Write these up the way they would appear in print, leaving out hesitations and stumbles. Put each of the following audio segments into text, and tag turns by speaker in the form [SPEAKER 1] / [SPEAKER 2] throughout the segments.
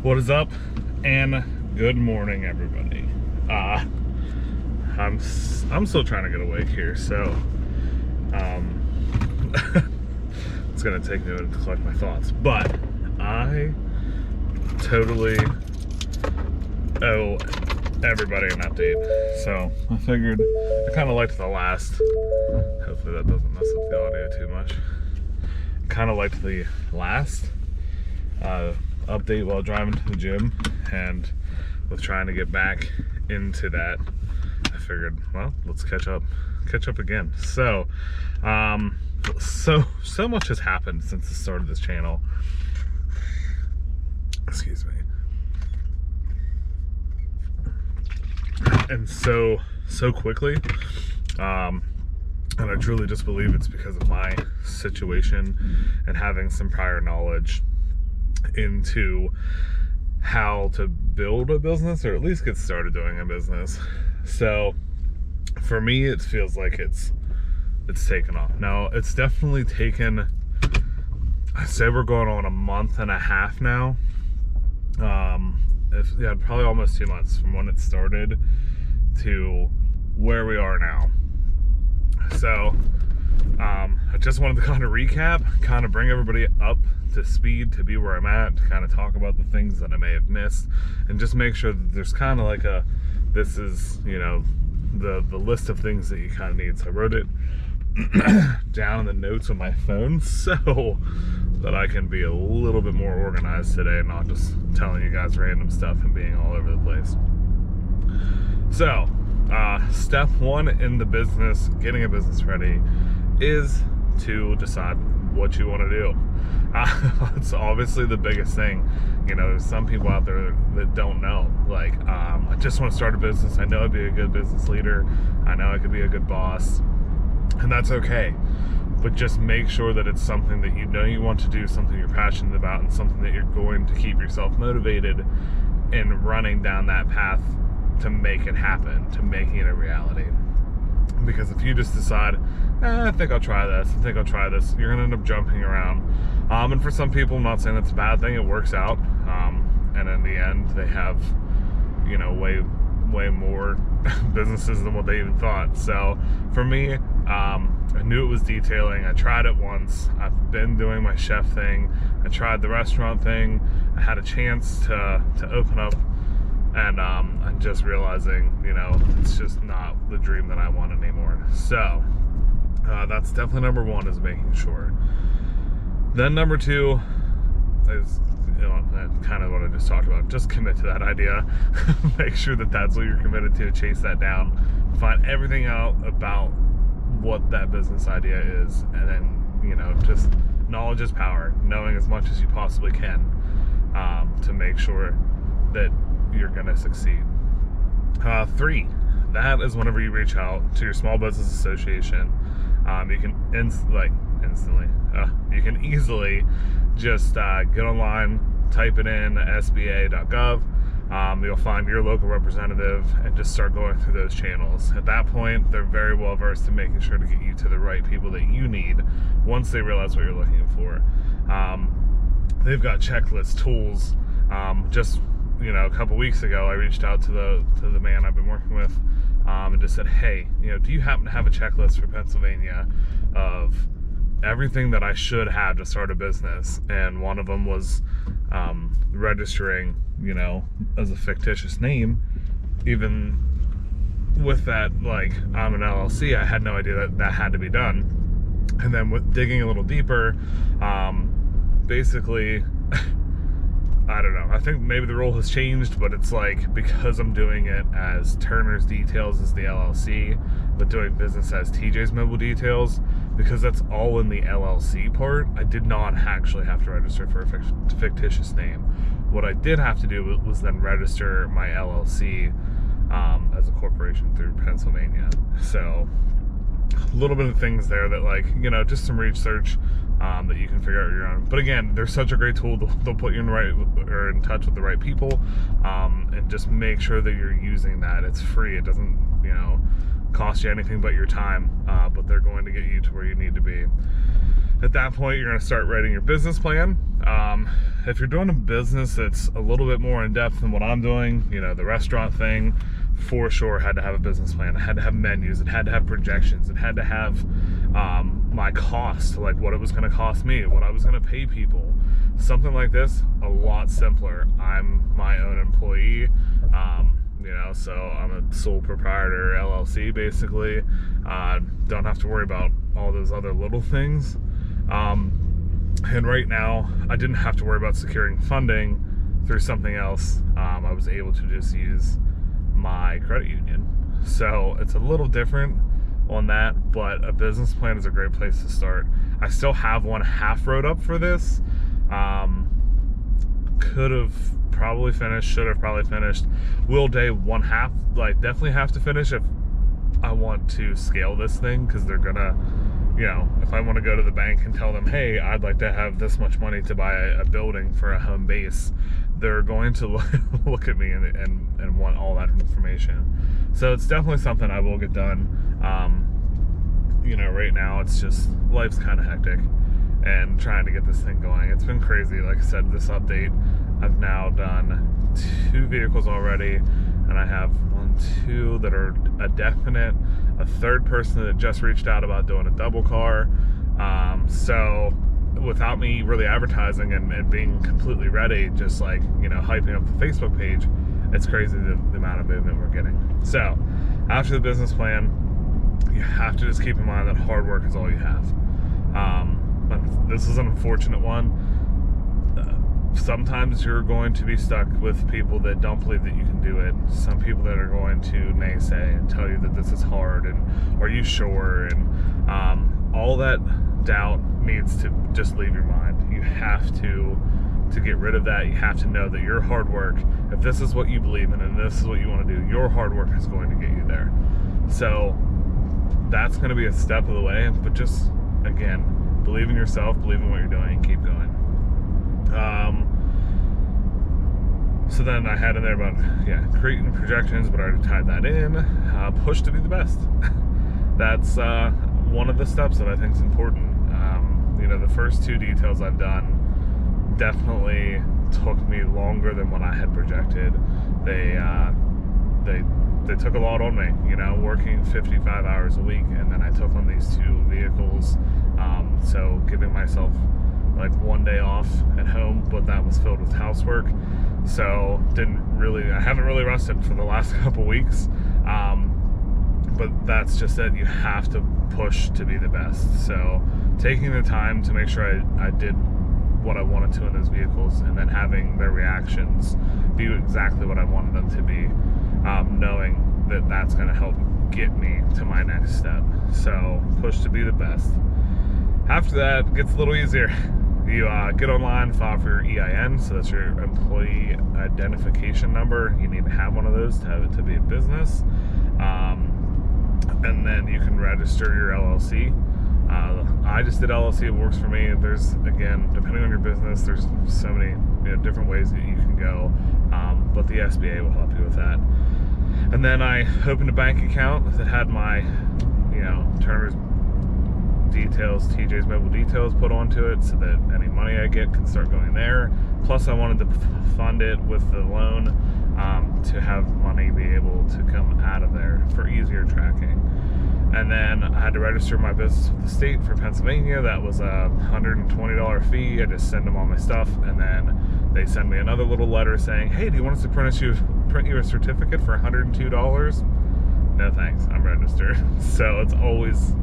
[SPEAKER 1] What is up, and good morning, everybody. I'm still trying to get awake here, so it's gonna take me a minute to collect my thoughts. But I totally owe everybody an update, so I figured I kind of liked the last. Hopefully that doesn't mess up the audio too much. Kind of liked the last update while driving to the gym, and with trying to get back into that, I figured, well, let's catch up again. So so much has happened since the start of this channel. Excuse me. And so quickly, and I truly just believe it's because of my situation and having some prior knowledge into how to build a business, or at least get started doing a business. So for me, it feels like it's taken off. Now, it's definitely taken, I'd say we're going on a month and a half now. Probably almost 2 months from when it started to where we are now. So I just wanted to kind of recap, kind of bring everybody up to speed to be where I'm at, to kind of talk about the things that I may have missed, and just make sure that there's kind of like this is, the list of things that you kind of need. So I wrote it down in the notes on my phone so that I can be a little bit more organized today, not just telling you guys random stuff and being all over the place. So step one in the business, getting a business ready, is to decide what you want to do. It's obviously the biggest thing. There's some people out there that don't know. Like, I just want to start a business. I know I'd be a good business leader. I know I could be a good boss, and that's okay. But just make sure that it's something that you want to do, something you're passionate about, and something that you're going to keep yourself motivated in running down that path to make it happen, to making it a reality. Because if you just decide, I think I'll try this, you're gonna end up jumping around. And for some people, I'm not saying that's a bad thing, it works out. And in the end, they have, way more businesses than what they even thought. So for me, I knew it was detailing. I tried it once. I've been doing my chef thing. I tried the restaurant thing. I had a chance to open up, and I'm just realizing, it's just not the dream that I want anymore. So that's definitely number one, is making sure. Then number two is, kind of what I just talked about. Just commit to that idea. Make sure that that's what you're committed to. Chase that down. Find everything out about what that business idea is, and then, just knowledge is power. Knowing as much as you possibly can to make sure that you're going to succeed. 3, that is whenever you reach out to your small business association. You can you can easily just get online, type it in sba.gov. You'll find your local representative and just start going through those channels. At that point, they're very well versed in making sure to get you to the right people that you need once they realize what you're looking for. They've got checklist tools. A couple weeks ago, I reached out to the man I've been working with, and just said, hey, do you happen to have a checklist for Pennsylvania of everything that I should have to start a business? And one of them was registering, as a fictitious name. Even with that, I'm an LLC, I had no idea that had to be done. And then with digging a little deeper, basically, I don't know, I think maybe the rule has changed, but it's because I'm doing it as Turner's Details as the LLC, but doing business as TJ's Mobile Details, because that's all in the LLC part, I did not actually have to register for a fictitious name. What I did have to do was then register my LLC as a corporation through Pennsylvania. So a little bit of things there that just some research that you can figure out your own. But again, they're such a great tool. They'll put you in touch with the right people, and just make sure that you're using that. It's free. It doesn't cost you anything but your time, but they're going to get you to where you need to be. At that point, you're going to start writing your business plan. If you're doing a business that's a little bit more in depth than what I'm doing, you know, the restaurant thing, for sure had to have a business plan. It had to have menus. It had to have projections. It had to have my cost, like what it was going to cost me, what I was going to pay people. Something like this, a lot simpler. I'm my own employee. You know, so I'm a sole proprietor LLC basically. Don't have to worry about all those other little things. And right now, I didn't have to worry about securing funding through something else. I was able to just use my credit union. So it's a little different on that, but a business plan is a great place to start. I still have one half wrote up for this. Could have probably finished, should have probably finished. Will day one half, like definitely have to finish if I want to scale this thing, because they're gonna, you know, if I want to go to the bank and tell them, hey, I'd like to have this much money to buy a building for a home base, they're going to look at me and want all that information. So it's definitely something I will get done. You know, right now it's just, life's kind of hectic and trying to get this thing going. It's been crazy. Like I said, this update, I've now done 2 vehicles already, and I have 2 that are a definite, a third person that just reached out about doing a double car. So without me really advertising and being completely ready, just like, you know, hyping up the Facebook page, it's crazy the amount of movement we're getting. So after the business plan, you have to just keep in mind that hard work is all you have. This is an unfortunate one. Sometimes you're going to be stuck with people that don't believe that you can do it. Some people that are going to naysay and tell you that this is hard and are you sure, and all that doubt needs to just leave your mind. You have to get rid of that. You have to know that your hard work, if this is what you believe in and this is what you want to do, your hard work is going to get you there. So that's going to be a step of the way, but just, again, believe in yourself, believe in what you're doing, and keep going. So then I had in there about, creating projections, but I already tied that in. Push to be the best. That's one of the steps that I think is important. You know, the first 2 details I've done definitely took me longer than what I had projected. They took a lot on me, you know, working 55 hours a week, and then I took on these 2 vehicles. So giving myself like 1 day off at home, but that was filled with housework. So I haven't really rested for the last couple weeks. But that's just it. You have to push to be the best. So taking the time to make sure I did what I wanted to in those vehicles, and then having their reactions be exactly what I wanted them to be, knowing that that's going to help get me to my next step. So push to be the best. After that, it gets a little easier. You get online, file for your EIN, so that's your employee identification number. You need to have one of those to have it to be a business. And then you can register your LLC. I just did LLC, it works for me. There's, again, depending on your business, there's so many different ways that you can go, but the SBA will help you with that. And then I opened a bank account that had my, Turner's details, TJ's Mobile Details put onto it, so that any money I get can start going there. Plus I wanted to fund it with the loan, to have money be able to come out of there for easier tracking. And then I had to register my business with the state for Pennsylvania. That was a $120 fee. I just send them all my stuff, and then they send me another little letter saying, hey, do you want us to print you a certificate for $102? No thanks, I'm registered. So it's always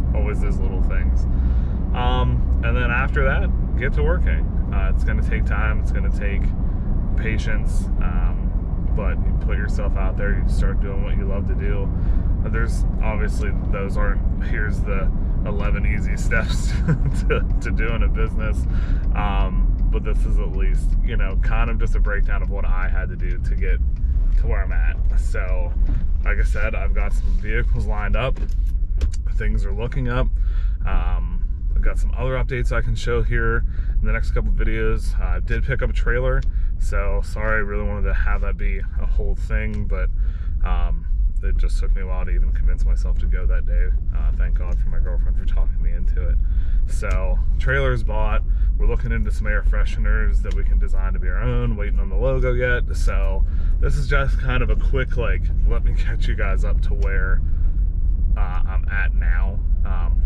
[SPEAKER 1] those little things. And then after that, get to working. It's going to take time. It's going to take patience. But you put yourself out there. You start doing what you love to do. There's obviously here's the 11 easy steps to doing a business. But this is at least, kind of just a breakdown of what I had to do to get to where I'm at. So, like I said, I've got some vehicles lined up. Things are looking up. I've got some other updates I can show here in the next couple videos. I did pick up a trailer, so sorry, I really wanted to have that be a whole thing, but it just took me a while to even convince myself to go that day. Thank God for my girlfriend for talking me into it. So trailer's bought. We're looking into some air fresheners that we can design to be our own, waiting on the logo yet. So this is just kind of a quick, like, let me catch you guys up to where I'm at now.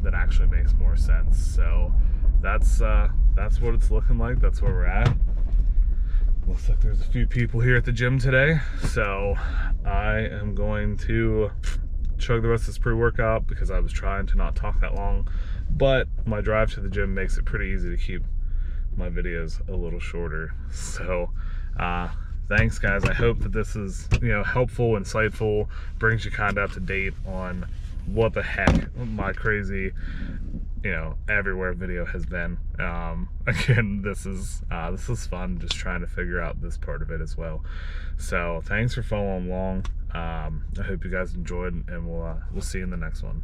[SPEAKER 1] That actually makes more sense. So that's what it's looking like. That's where we're at. Looks like there's a few people here at the gym today. So I am going to chug the rest of this pre-workout because I was trying to not talk that long. But my drive to the gym makes it pretty easy to keep my videos a little shorter. So thanks guys. I hope that this is, you know, helpful, insightful, brings you kind of up to date on what the heck my crazy, you know, everywhere video has been. Again, this is fun, just trying to figure out this part of it as well. So thanks for following along. I hope you guys enjoyed, and we'll see you in the next one.